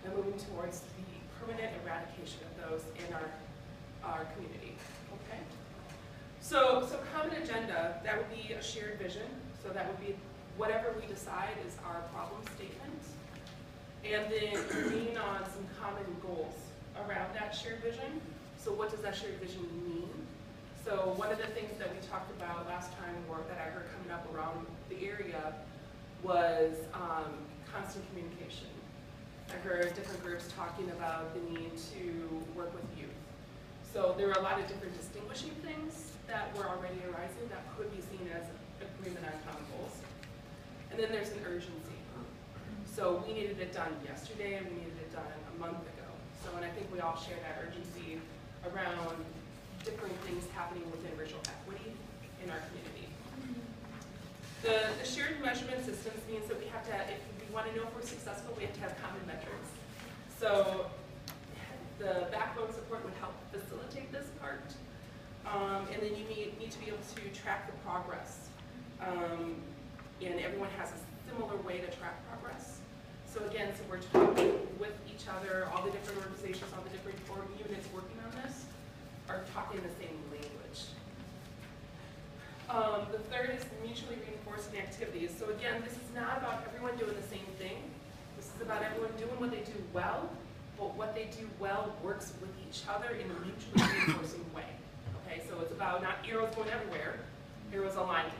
and moving towards the permanent eradication of those in our community. Okay? So common agenda, that would be a shared vision. So that would be whatever we decide is our problem statement. And then agreeing on some common goals around that shared vision. So what does that shared vision mean? So one of the things that we talked about last time, or that I heard coming up around the area, was constant communication. I heard different groups talking about the need to work with youth. So there are a lot of different distinguishing things that were already arising that could be seen as agreement on common goals. And then there's an urgency. So we needed it done yesterday, and we needed it done a month ago. So, and I think we all share that urgency around different things happening within racial equity in our community. The shared measurement systems means that we have to, if we want to know if we're successful, we have to have common metrics. So the backbone support would help facilitate this part. And then you need to be able to track the progress. And everyone has a similar way to track progress. So again, so we're talking with each other, all the different organizations, all the different units working on this are talking the same language. The third is mutually reinforcing activities. So again, this is not about everyone doing the same thing. This is about everyone doing what they do well, but what they do well works with each other in a mutually reinforcing way. Okay, so it's about not arrows going everywhere, arrows aligning.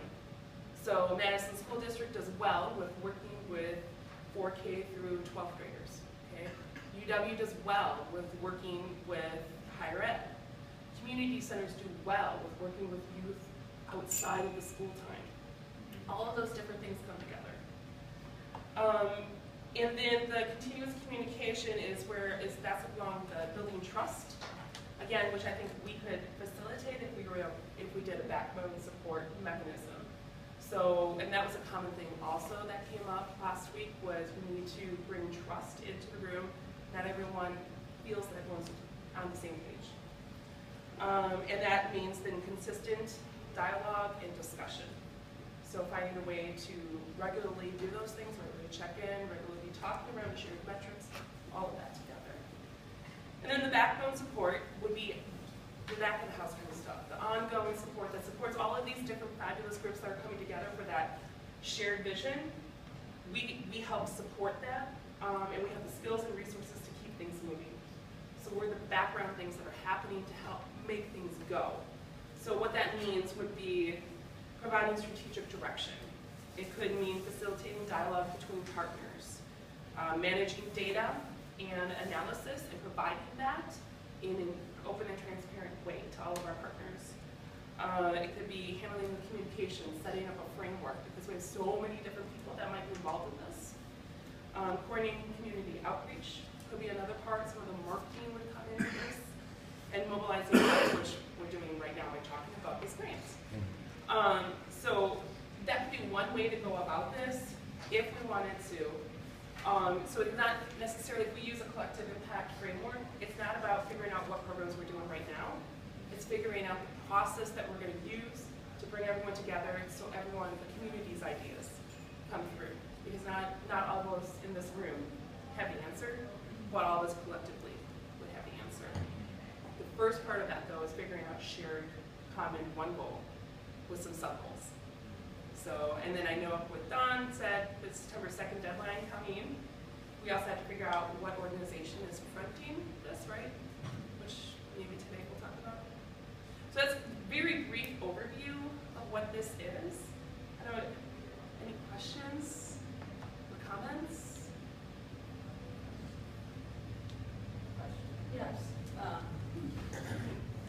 So Madison School District does well with working with 4K through 12th graders. Okay? UW does well with working with higher ed. Community centers do well with working with youth outside of the school time. All of those different things come together. And then the continuous communication is that's along the building trust. Again, which I think we could facilitate if we did a backbone support mechanism. So, and that was a common thing also that came up last week, was we need to bring trust into the room. Not everyone feels that everyone's on the same page. And that means then consistent dialogue and discussion. So finding a way to regularly do those things, regularly check in, regularly talking around shared metrics, all of that together. And then the backbone support would be the back of the house kind of stuff, the ongoing support that supports all of these different fabulous groups that are coming together for that shared vision. We help support that, and we have the skills and resources to keep things moving. So we're the background things that are happening to help make things go. So what that means would be providing strategic direction. It could mean facilitating dialogue between partners, managing data and analysis and providing that in an open and transparent way to all of our partners. It could be handling the communication, setting up a framework, because we have so many different people that might be involved in this. Coordinating community outreach could be another part. Some of the marketing would come into this. And mobilizing, which we're doing right now by talking about these grants. So that could be one way to go about this if we wanted to. So it's not necessarily, if we use a collective impact framework, it's not about figuring out what programs we're doing right now. It's figuring out the process that we're going to use to bring everyone together so everyone, the community's ideas come through. Because not all of us in this room have the answer, but all of us collectively would have the answer. The first part of that, though, is figuring out shared, common, one goal with some sub-goals. So, and then I know what Don said, the September 2nd deadline coming. We also have to figure out what organization is fronting this, right? Which maybe today we'll talk about. So that's a very brief overview of what this is. I don't know, any questions?